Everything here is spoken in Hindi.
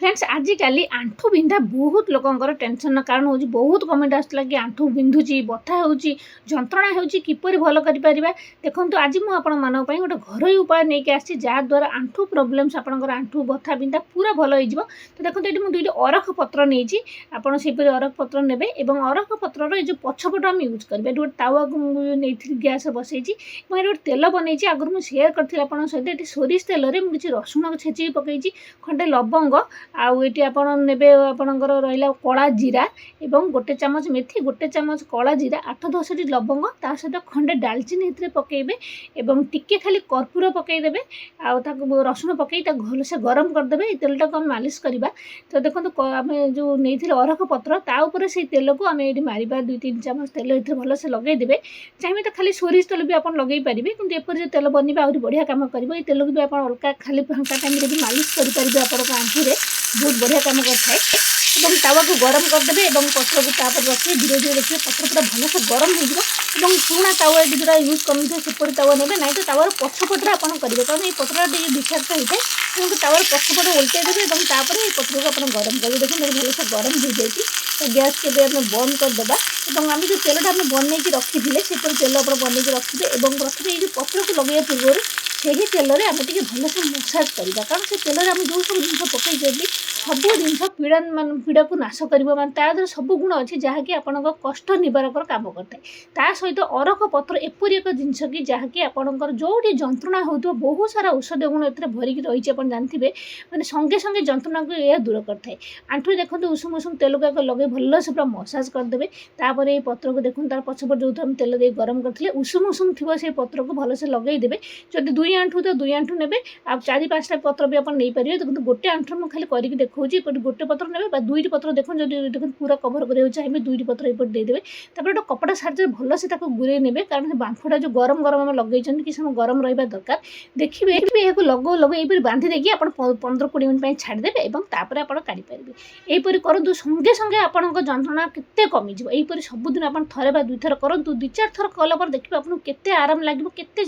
फ्रेंड्स आजिकल आंठू बिंधा बहुत लोकंर टेंशन कारण हो बहुत कमेंट आसला कि आंठू बिंधुची बथा हो जंत्रणा होपर भल कर देखो आज मुझे गोटे घर उपाय नहीं आसी जहाद्वारा आंठू प्रोब्लेम्स आपंकर आंठू बथा बिंधा पूरा भल हो। तो देखो ये मुझे दुईट अरख पत्र नहीं आपपर अरख पत्र ने अरख पत्र ये पछपट आम यूज करेंगे गोटे तावा को नहीं गैस बसई गोटे तेल बनई आगुरी मुझे सेयार करी सहित सोरिष तेल में किसी रसुण छेची पकई खंडे लवंग आउ ये आप आपणकर रहा कला जीरा एवं गोटे चामच मेथी गोटे चामच कला जीरा 8-10 टी लवंग ता सहित खंडे डालचीनी ये पकईबे एवं टिके खाली कर्पूर पकईदेवे आउ रसुण पकई भलसे गरम करदे तेल टाक मालिश करवा। तो देखो आम जो नहीं अरख पत्र ताऊपर से तेल को आम ये मारिबा 2-3 चामच तेल ये भलसे लगेदेवे चाहिए तो खाली सोरिष तेल भी आप लगे पारे कि एपर जो तेल बनवा आहरी बढ़िया कम कर तेल को भी आप अलग खाली फांका टाइम भी मालिश करेंगे आप आंठूरे बहुत बढ़िया कम करता है। तावा को गरम करदे पत्र को तापर रखिए धीरे धीरे देखिए पत्र पूरा भलसे गरम हो पुणा तावा जो यूज कर तावा ने ना तो तावर पछपटे आप करेंगे कारण ये पत्र विषाक्त होता है तो तावर पछपटे उल्टे देते ये पत्र को आप गरम करेंगे देखो भलसे गरम हो जाए तो गैस के बंद करदे आम जो तेलटा बनई रखी थे से तेल आप बनई रखिए रखिए ये पत्र को लगे पूर्व से ही तेल आम टे भलसे मसाज करवा कारण से तेल आम जो सब जिन पकई सब जिन पीड़ा मान पीड़ा को नाश कर ताद्वारा सब गुण अच्छी जहाँकि आप कष्ट निवारक काम करता है ता सहित अरख पत्र एपरी एक जिनस कि जहाँकि आपंकर जो जंत्रणा हो बहुत सारा औषध गुण ए भरिक रही आप जानते मैंने संगे संगे जंत्रणा को यह दूर करता है। आंठू देखो उषुम उषुम तेल को लगे भलसे पूरा मसाज करदे तापर ये पत्र को देखो तार पछपट जो हम तेल दे गरम करते उषुम उषुम थी से पत्र को भलसे लगेदेवे जब 2 आंठू तो 2 आंठू ने आप 4-5टा पत्र भी आप नहीं पारे देखो गोटे आंठू में खाली करके देखो गोटे पत्र ने 2टी पत्र देखो जो देखो पूरा कवर कर चाहिए 2टी पत्र एपट देदेवे गोटे कपड़ा साहाଯ୍य भलसे गुरे ने कारण बांफटा जो गरम गरम आम लगे कि समय गरम रहा दरकार देखिए यह लगो लगो ये बांधि देकी आप 15-20 मिनट छाड़देवे तापर आप काढ़ी पारे यहपरी करूँ संगे संगे आपण जंत्रणा केते कमिज यहपरी सबुदिन आप थे 2 थर करूँ 2-4 थर कलापर देखिए आपको केते आराम लगे केते